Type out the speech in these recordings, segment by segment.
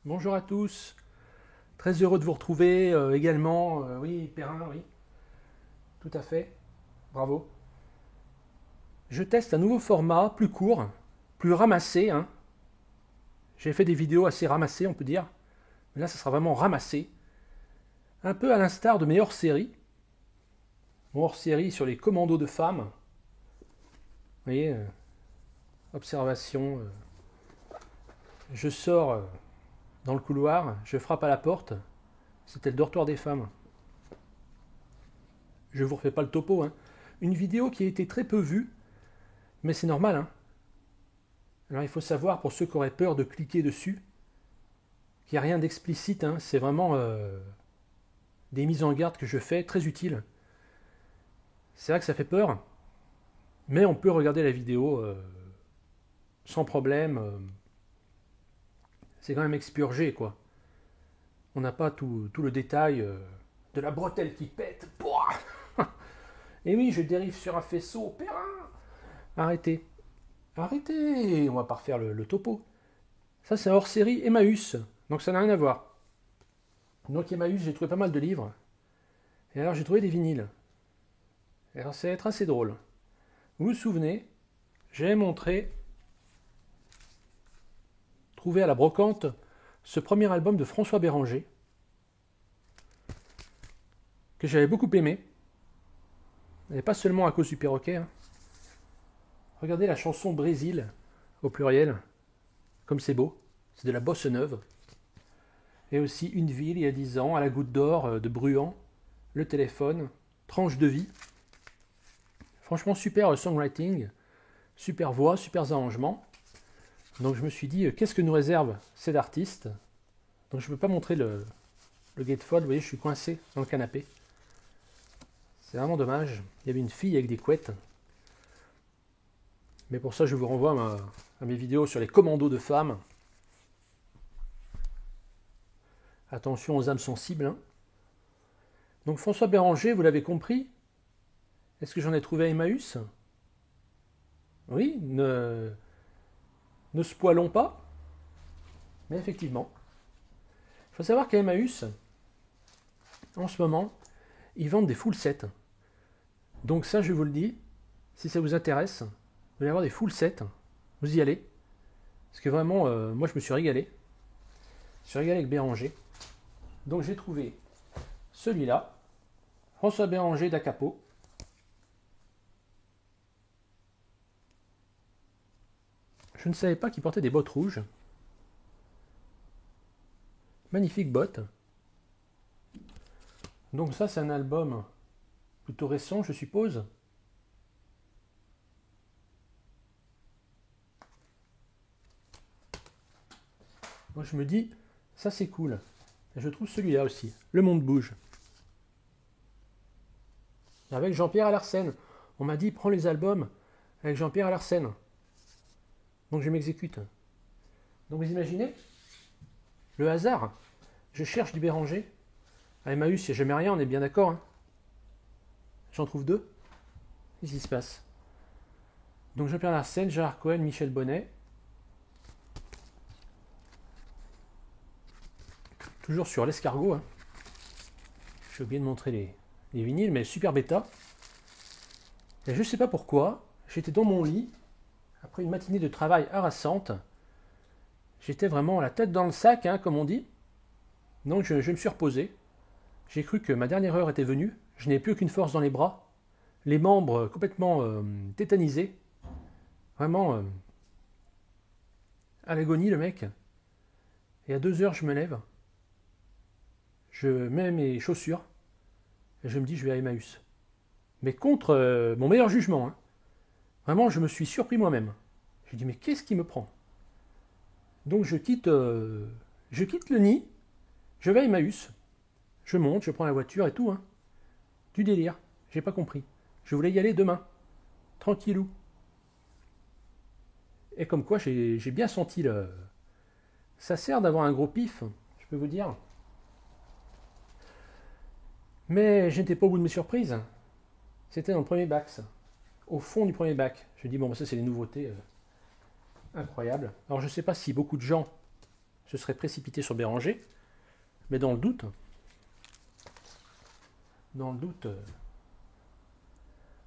Bonjour à tous, très heureux de vous retrouver également. Oui, Perrin, oui, tout à fait, bravo. Je teste un nouveau format, plus court, plus ramassé, hein. J'ai fait des vidéos assez ramassées, on peut dire, mais là, ça sera vraiment ramassé. Un peu à l'instar de mes hors-séries. Mon hors-série sur les commandos de femmes. Vous voyez, observation. Je sors dans le couloir, je frappe à la porte. C'était le dortoir des femmes. Je vous refais pas le topo, hein. Une vidéo qui a été très peu vue, mais c'est normal, hein. Alors il faut savoir, pour ceux qui auraient peur de cliquer dessus, qu'il n'y a rien d'explicite, hein. C'est vraiment des mises en garde que je fais, très utiles. C'est vrai que ça fait peur, mais on peut regarder la vidéo sans problème. C'est quand même expurgé, quoi. On n'a pas tout le détail de la bretelle qui pète. Pouah. Et oui, je dérive sur un faisceau. Perrin. Arrêtez. Arrêtez. On va pas refaire le topo. Ça, c'est un hors-série Emmaüs. Donc ça n'a rien à voir. Donc Emmaüs, j'ai trouvé pas mal de livres. Et alors j'ai trouvé des vinyles. Et alors ça va être assez drôle. Vous vous souvenez, j'ai montré, trouvé à la brocante, ce premier album de François Béranger, que j'avais beaucoup aimé. Et pas seulement à cause du perroquet, hein. Regardez la chanson Brésil, au pluriel, comme c'est beau. C'est de la bossa neuve. Et aussi Une ville, il y a 10 ans, à la goutte d'or de Bruant, Le téléphone, Tranche de vie. Franchement, super songwriting, super voix, super arrangements. Donc je me suis dit, qu'est-ce que nous réserve cet artiste? Donc je ne peux pas montrer le gatefold, vous voyez, je suis coincé dans le canapé. C'est vraiment dommage. Il y avait une fille avec des couettes. Mais pour ça, je vous renvoie à mes vidéos sur les commandos de femmes. Attention aux âmes sensibles, hein. Donc François Béranger, vous l'avez compris. Est-ce que j'en ai trouvé à Emmaüs? Oui, ne spoilons pas. Mais effectivement. Il faut savoir qu'à Emmaüs, en ce moment, ils vendent des full sets. Donc ça, je vous le dis, si ça vous intéresse, vous allez avoir des full sets. Vous y allez. Parce que vraiment, moi, je me suis régalé. Je me suis régalé avec Béranger. Donc j'ai trouvé celui-là, François Béranger d'Acapo. Je ne savais pas qu'il portait des bottes rouges. Magnifique bottes. Donc ça, c'est un album plutôt récent, je suppose. Moi, je me dis, ça c'est cool. Et je trouve celui-là aussi, Le Monde bouge. Avec Jean-Pierre Alarcène. On m'a dit, prends les albums avec Jean-Pierre Alarcène. Donc je m'exécute. Donc vous imaginez le hasard. Je cherche du Béranger. À Emmaüs, il n'y a jamais rien, on est bien d'accord, hein. J'en trouve deux. Qu'est-ce qui se passe? Donc Jean-Pierre Alarcène, Gérard Cohen, Michel Bonnet. Toujours sur l'escargot, hein. J'ai oublié de montrer les vinyles, mais super bêta. Et je ne sais pas pourquoi, j'étais dans mon lit, après une matinée de travail harassante. J'étais vraiment la tête dans le sac, hein, comme on dit. Donc je me suis reposé. J'ai cru que ma dernière heure était venue. Je n'ai plus aucune force dans les bras. Les membres complètement tétanisés. Vraiment à l'agonie, le mec. Et à 2 heures, je me lève. Je mets mes chaussures. Et je me dis, je vais à Emmaüs. Mais contre mon meilleur jugement, hein. Vraiment, je me suis surpris moi-même. Je dis, mais qu'est-ce qui me prend? Donc je quitte le nid. Je vais à Emmaüs. Je monte, je prends la voiture et tout, hein. Du délire. J'ai pas compris. Je voulais y aller demain. Tranquillou. Et comme quoi, j'ai bien senti le. Ça sert d'avoir un gros pif, je peux vous dire. Mais je n'étais pas au bout de mes surprises. C'était dans le premier bac, ça. Au fond du premier bac. Je dis, bon, ça, c'est les nouveautés incroyables. Alors, je ne sais pas si beaucoup de gens se serait précipité sur Béranger. Mais dans le doute,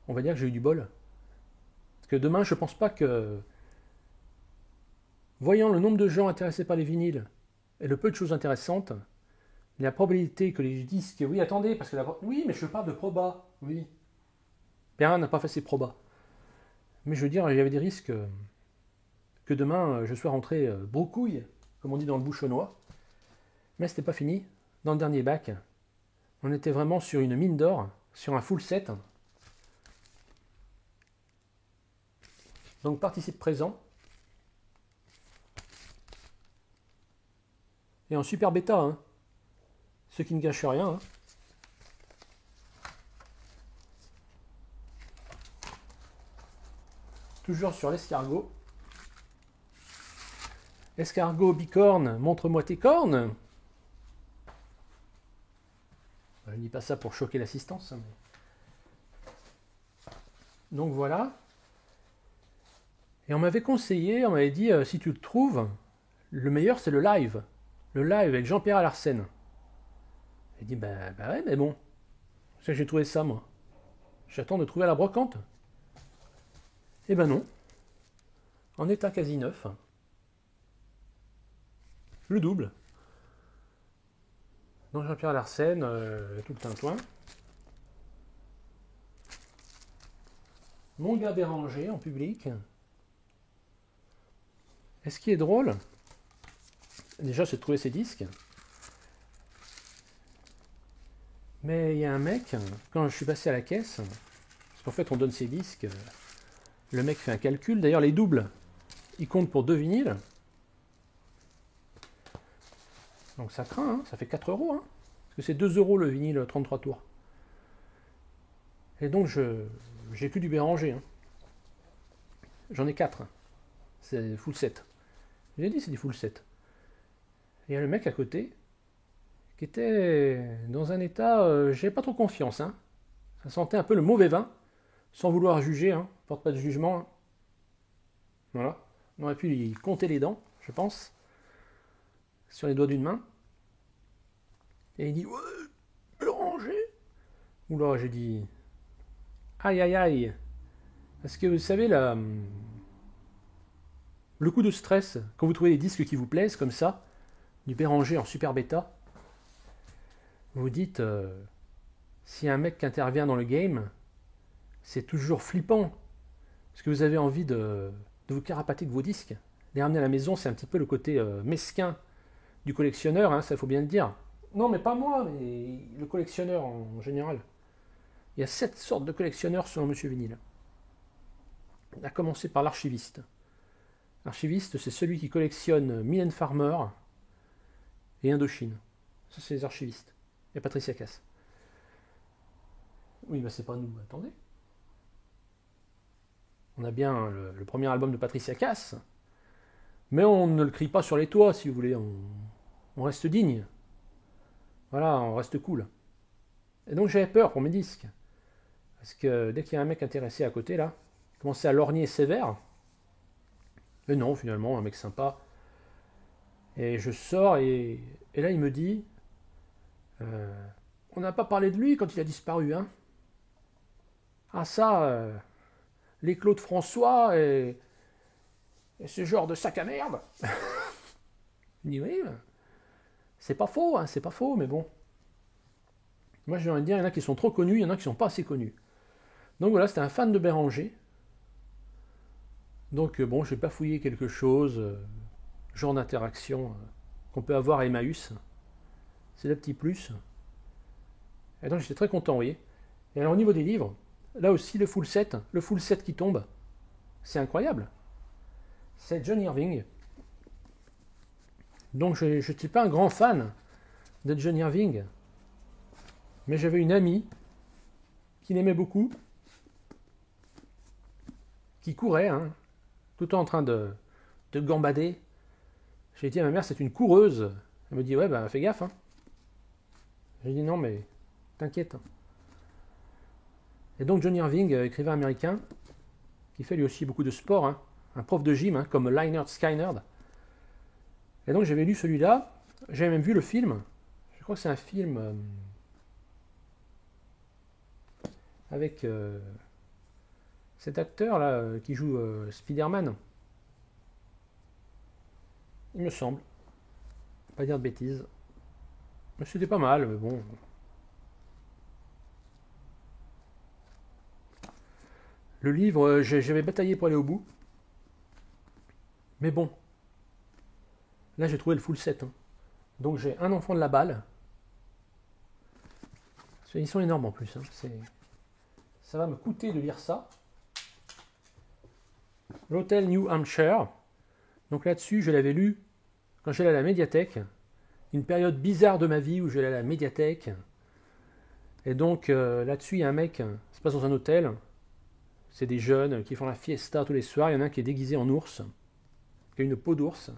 on va dire que j'ai eu du bol. Parce que demain, je pense pas que, voyant le nombre de gens intéressés par les vinyles et le peu de choses intéressantes, la probabilité que les disques... Oui, attendez, parce que oui, mais je parle de proba. Oui. Perrin n'a pas fait ses probas. Mais je veux dire, il y avait des risques que demain, je sois rentré broucouille, comme on dit dans le bouchonnois. Mais c'était pas fini. Dans le dernier bac, on était vraiment sur une mine d'or, sur un full set. Donc participe présent. Et en super bêta, hein. Ce qui ne gâche rien. Hein. Toujours sur l'escargot. Escargot, bicorne, montre-moi tes cornes. Je ne dis pas ça pour choquer l'assistance. Mais... Donc voilà. Et on m'avait conseillé, on m'avait dit, si tu le trouves, le meilleur c'est le live. Le live avec Jean-Pierre Larsen. J'ai dit, bah ouais, mais bon. C'est que j'ai trouvé ça, moi. J'attends de trouver à la brocante. Eh ben non. En état quasi neuf. Le double. Donc Jean-Pierre Larsen, tout le tintouin. Mon gars Béranger en public. Et ce qui est drôle, déjà c'est de trouver ses disques. Mais il y a un mec, quand je suis passé à la caisse, parce qu'en fait on donne ses disques, le mec fait un calcul. D'ailleurs les doubles, ils comptent pour 2 vinyles. Donc ça craint, hein, ça fait 4 euros. Hein, parce que c'est 2 euros le vinyle 33 tours. Et donc j'ai que du Béranger. Hein. J'en ai 4. C'est full set. J'ai dit c'est du full set. Et il y a le mec à côté qui était dans un état, j'avais pas trop confiance. Hein. Ça sentait un peu le mauvais vin, sans vouloir juger, hein. Porte pas de jugement. Hein. Voilà. On aurait pu lui compter les dents, je pense, sur les doigts d'une main. Et il dit ouais, Béranger. Oula, j'ai dit aïe aïe aïe. Parce que vous savez, le coup de stress, quand vous trouvez des disques qui vous plaisent comme ça, du Béranger en super bêta, vous dites, si un mec qui intervient dans le game, c'est toujours flippant. Parce que vous avez envie de vous carapater de vos disques. Les ramener à la maison, c'est un petit peu le côté mesquin du collectionneur, hein, ça faut bien le dire. Non, mais pas moi, mais le collectionneur en général. Il y a 7 sortes de collectionneurs selon Monsieur Vinyle. On a commencé par l'archiviste. L'archiviste, c'est celui qui collectionne Mylène Farmer et Indochine. Ça, c'est les archivistes. Et Patricia Cass. Oui, bah c'est pas nous. Attendez. On a bien le premier album de Patricia Cass. Mais on ne le crie pas sur les toits, si vous voulez. On reste digne. Voilà, on reste cool. Et donc j'avais peur pour mes disques. Parce que dès qu'il y a un mec intéressé à côté, là, il commençait à lorgner sévère. Et non, finalement, un mec sympa. Et je sors, et là, il me dit... on n'a pas parlé de lui quand il a disparu, hein. Ah ça, les Claude François et ce genre de sac à merde. Je dis oui, c'est pas faux, hein, c'est pas faux, mais bon. Moi j'ai envie de dire, il y en a qui sont trop connus, il y en a qui sont pas assez connus. Donc voilà, c'était un fan de Béranger. Donc bon, j'ai bafouillé quelque chose, genre d'interaction qu'on peut avoir à Emmaüs. C'est le petit plus. Et donc j'étais très content, vous voyez. Et alors au niveau des livres, là aussi le full set qui tombe, c'est incroyable. C'est John Irving. Donc je ne suis pas un grand fan de John Irving, mais j'avais une amie qui l'aimait beaucoup, qui courait, hein, tout le temps en train de gambader. J'ai dit à ma mère, c'est une coureuse. Elle me dit, ouais, bah fais gaffe. Hein. J'ai dit, non, mais t'inquiète. Et donc John Irving, écrivain américain, qui fait lui aussi beaucoup de sport, hein, un prof de gym, hein, comme Lynyrd Skynyrd. Et donc j'avais lu celui-là, j'avais même vu le film. Je crois que c'est un film avec cet acteur-là qui joue Spider-Man. Il me semble. Pas dire de bêtises. Mais c'était pas mal, mais bon. Le livre, j'avais bataillé pour aller au bout. Mais bon. Là, j'ai trouvé le full set. Hein. Donc j'ai Un enfant de la balle. Ils sont énormes en plus. Hein. Ça va me coûter de lire ça. L'hôtel New Hampshire. Donc là-dessus, je l'avais lu quand j'allais à la médiathèque. Une période bizarre de ma vie où j'allais à la médiathèque. Et donc là-dessus, il y a un mec, ça se passe dans un hôtel. C'est des jeunes qui font la fiesta tous les soirs. Il y en a un qui est déguisé en ours, qui a une peau d'ours.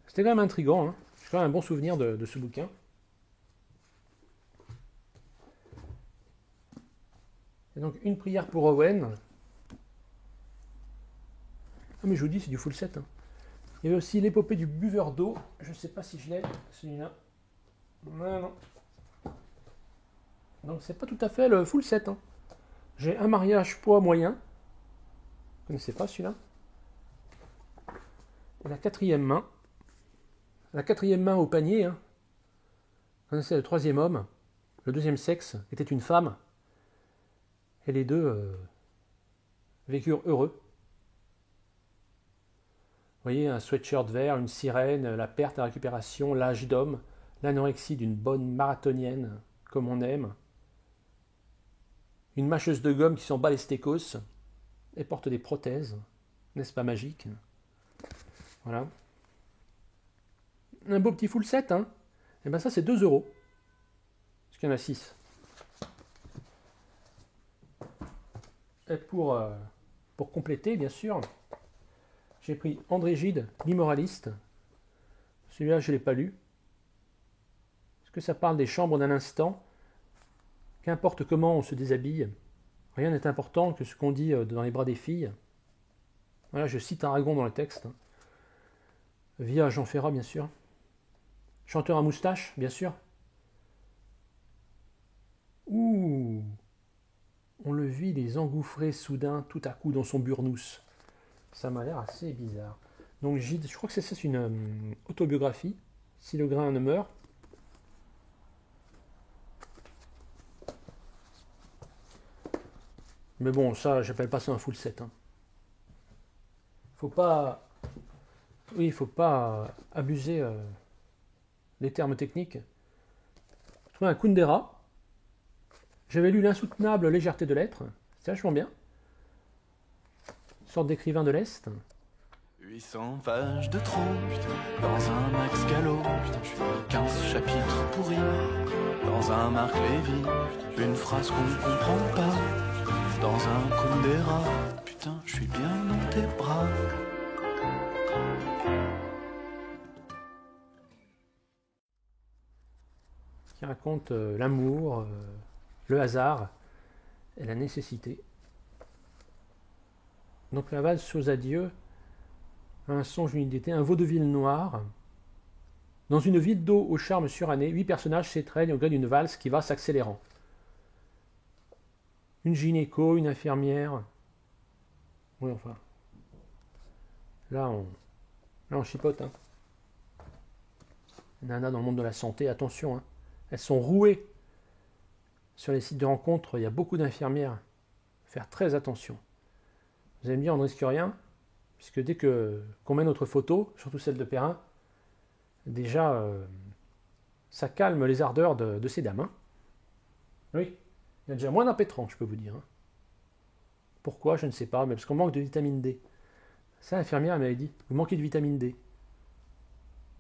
C'était quand même intriguant. Hein. J'ai quand même un bon souvenir de ce bouquin. Et donc, Une prière pour Owen. Ah, mais je vous dis, c'est du full set. Hein. Il y avait aussi L'épopée du buveur d'eau. Je ne sais pas si je l'ai, celui-là. Non. Donc, c'est pas tout à fait le full set. Hein. J'ai Un mariage poids moyen. Vous ne connaissez pas celui-là. Et La quatrième main. La quatrième main au panier. Hein. Vous connaissez Le troisième homme. Le deuxième sexe était une femme. Et les deux vécurent heureux. Vous voyez, un sweatshirt vert, une sirène, la perte, la récupération, l'âge d'homme, l'anorexie d'une bonne marathonienne, comme on aime. Une mâcheuse de gomme qui s'en bat les stécos et porte des prothèses. N'est-ce pas magique? Voilà. Un beau petit full set, hein? Et bien ça, c'est 2 €. Parce qu'il y en a 6. Et pour compléter, bien sûr, j'ai pris André Gide, l'immoraliste. Celui-là, je ne l'ai pas lu. Parce que ça parle des chambres d'un instant. Qu'importe comment on se déshabille, rien n'est important que ce qu'on dit dans les bras des filles. Voilà, je cite Aragon dans le texte. Via Jean Ferrat, bien sûr. Chanteur à moustache, bien sûr. Ouh! On le vit les engouffrer soudain tout à coup dans son burnous. Ça m'a l'air assez bizarre. Donc Gide, je crois que c'est une autobiographie. Si le grain ne meurt. Mais bon, ça, j'appelle pas ça un full set. Hein. Faut pas abuser des termes techniques. Je trouvais un Kundera. J'avais lu L'insoutenable légèreté de l'être. C'est vachement bien. Une sorte d'écrivain de l'Est. 800 pages de trop, dans un Max Gallo, 15 chapitres pourris, dans un Marc Lévy, une phrase qu'on ne comprend pas, dans un Kundera, putain, je suis bien dans tes bras. Qui raconte l'amour, le hasard et la nécessité. Donc la valse aux adieux, un songe d'une idée, un vaudeville noir. Dans une ville d'eau au charme suranné, 8 personnages s'étreignent au gré d'une valse qui va s'accélérant. Une gynéco, une infirmière. Oui, enfin. Là, on chipote. Hein. Nana dans le monde de la santé, attention. Hein. Elles sont rouées. Sur les sites de rencontres, il y a beaucoup d'infirmières. Faire très attention. Vous allez me dire, on ne risque rien, puisque dès qu'on met notre photo, surtout celle de Perrin, déjà, ça calme les ardeurs de ces dames. Hein. Oui, il y a déjà moins d'impétrants, je peux vous dire. Hein. Pourquoi, je ne sais pas, mais parce qu'on manque de vitamine D. Ça, l'infirmière m'avait dit, vous manquez de vitamine D.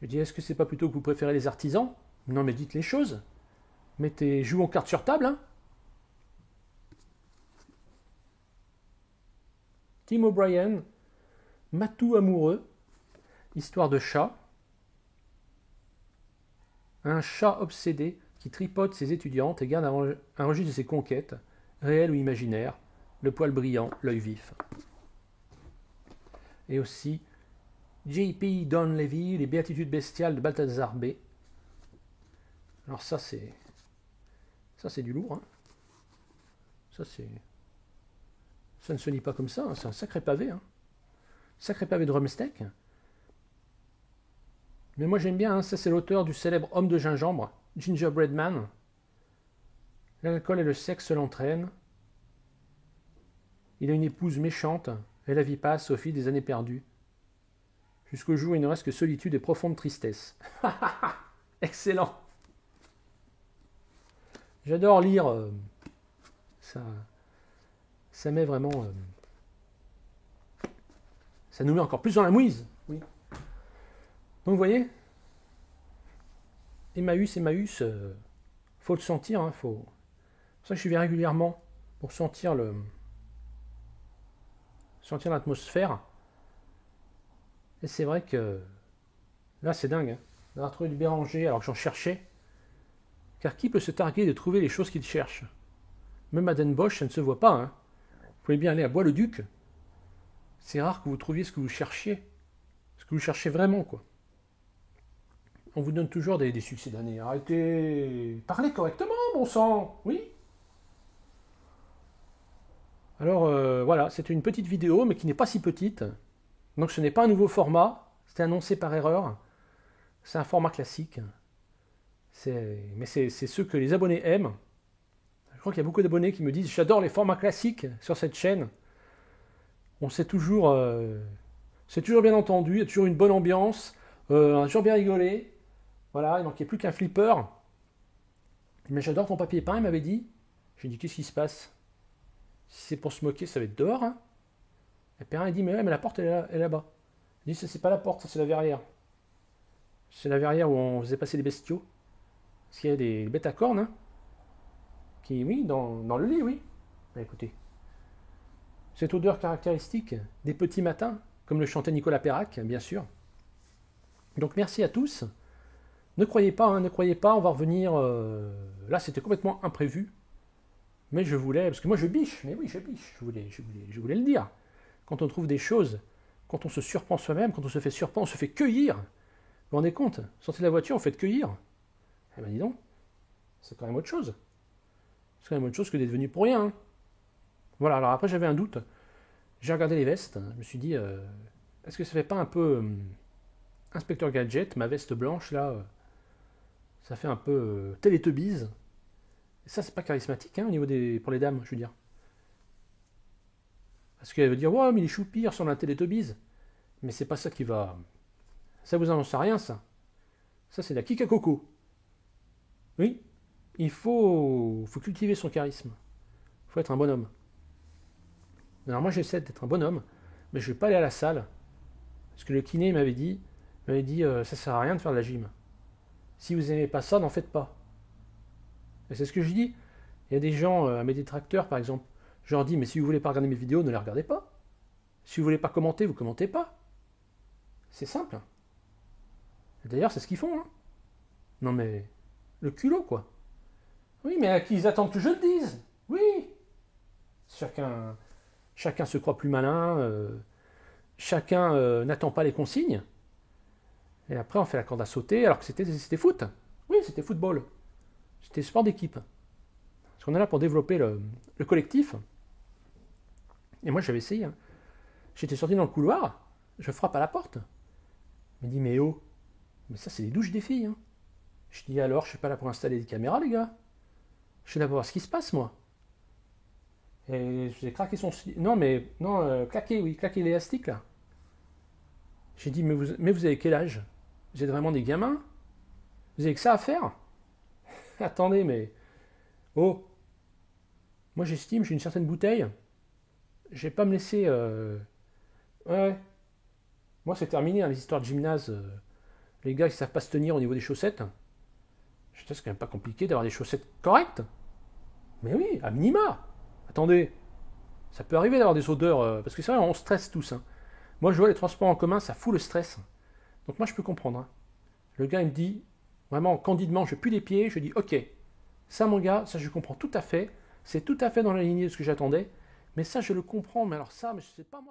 Je dis, est-ce que c'est pas plutôt que vous préférez les artisans? Non, mais dites les choses. Mettez, jouons cartes sur table, hein. Tim O'Brien, Matou amoureux, histoire de chat. Un chat obsédé qui tripote ses étudiantes et garde un registre de ses conquêtes, réelles ou imaginaires, le poil brillant, l'œil vif. Et aussi J.P. Donlevy, les béatitudes bestiales de Balthazar B. Alors ça c'est du lourd. Hein. Ça ne se lit pas comme ça. Hein. C'est un sacré pavé. Hein. Sacré pavé de rumsteak. Mais moi j'aime bien. Hein. Ça c'est l'auteur du célèbre Homme de gingembre, Gingerbread Man. L'alcool et le sexe l'entraînent. Il a une épouse méchante et la vie passe au fil des années perdues. Jusqu'au jour où il ne reste que solitude et profonde tristesse. Excellent. J'adore lire. Ça met vraiment. Ça nous met encore plus dans la mouise. Oui. Donc vous voyez, Emmaüs, faut le sentir. Hein, faut. C'est pour ça que je vais régulièrement pour sentir l'atmosphère. Et c'est vrai que là c'est dingue. Hein, d'avoir trouvé du Béranger alors que j'en cherchais. Car qui peut se targuer de trouver les choses qu'il cherche? Même à Den Bosch, ça ne se voit pas. Hein. Vous pouvez bien aller à Bois-le-Duc. C'est rare que vous trouviez ce que vous cherchiez. Ce que vous cherchez vraiment, quoi. On vous donne toujours des succès d'année. Arrêtez. Parlez correctement, bon sang. Oui. Alors, voilà, c'était une petite vidéo, mais qui n'est pas si petite. Donc ce n'est pas un nouveau format. C'était annoncé par erreur. C'est un format classique. Mais c'est ce que les abonnés aiment. Je crois qu'il y a beaucoup d'abonnés qui me disent « J'adore les formats classiques sur cette chaîne. » On sait toujours... c'est toujours bien entendu, il y a toujours une bonne ambiance, on a toujours bien rigolé. Voilà, il manquait plus qu'un flipper. Mais j'adore ton papier peint, il m'avait dit. J'ai dit « Qu'est-ce qui se passe? Si c'est pour se moquer, ça va être dehors. Hein » Et Perrin, il dit « Mais la porte, elle est là-bas. » Il dit « Ça, c'est pas la porte, ça, c'est la verrière. C'est la verrière où on faisait passer les bestiaux. Parce qu'il y a des bêtes à cornes, hein, qui, oui, dans le lit, oui. Bah, écoutez, cette odeur caractéristique des petits matins, comme le chantait Nicolas Perrac, bien sûr. Donc merci à tous. Ne croyez pas, on va revenir... Là, c'était complètement imprévu. Mais je voulais... Parce que moi, je biche. Mais oui, je biche. Je voulais le dire. Quand on trouve des choses, quand on se surprend soi-même, quand on se fait surprendre, on se fait cueillir. Vous vous rendez compte? Sortez de la voiture, on fait cueillir. Eh ben dis donc, c'est quand même autre chose. C'est quand même autre chose que d'être venu pour rien. Hein. Voilà, alors après j'avais un doute. J'ai regardé les vestes, je me suis dit, est-ce que ça fait pas un peu Inspecteur Gadget, ma veste blanche là, ça fait un peu Teletubbies. Et ça c'est pas charismatique hein, au niveau pour les dames, je veux dire. Parce qu'elle veut dire, ouais mais les choupis ressemblent à un Teletubbies. Mais c'est pas ça qui va... Ça vous annonce à rien ça. Ça c'est la Kika Coco. Oui, il faut cultiver son charisme. Il faut être un bonhomme. Alors moi j'essaie d'être un bonhomme, mais je ne vais pas aller à la salle. Parce que le kiné m'avait dit ça sert à rien de faire de la gym. Si vous n'aimez pas ça, n'en faites pas. Et c'est ce que je dis. Il y a des gens, à mes détracteurs par exemple, je leur dis mais si vous ne voulez pas regarder mes vidéos, ne les regardez pas. Si vous ne voulez pas commenter, vous ne commentez pas. C'est simple. Et d'ailleurs c'est ce qu'ils font. Hein. Non mais... Le culot, quoi. Oui, mais ils attendent que je le dise. Oui. Chacun se croit plus malin. Chacun n'attend pas les consignes. Et après, on fait la corde à sauter, alors que c'était foot. Oui, c'était football. C'était sport d'équipe. Parce qu'on est là pour développer le collectif. Et moi, j'avais essayé. Hein. J'étais sorti dans le couloir. Je frappe à la porte. Il me dit, mais oh, mais ça, c'est les douches des filles. Hein. Je dis alors, je suis pas là pour installer des caméras, les gars. Je suis là pour voir ce qui se passe, moi. Et j'ai craqué son... claqué l'élastique, là. J'ai dit, mais vous avez quel âge? Vous êtes vraiment des gamins? Vous avez que ça à faire? Attendez, mais... Oh, moi j'estime, j'ai une certaine bouteille. Je vais pas me laisser... Ouais. Moi c'est terminé, hein, les histoires de gymnase. Les gars qui savent pas se tenir au niveau des chaussettes. Je sais, c'est quand même pas compliqué d'avoir des chaussettes correctes. Mais oui, à minima. Attendez, ça peut arriver d'avoir des odeurs, parce que c'est vrai, on stresse tous. Hein. Moi, je vois les transports en commun, ça fout le stress. Donc moi, je peux comprendre. Hein. Le gars, il me dit, vraiment, candidement, je pue les pieds, je dis, ok, ça, mon gars, ça, je comprends tout à fait. C'est tout à fait dans la lignée de ce que j'attendais. Mais ça, je le comprends. Mais alors ça, mais je sais pas moi.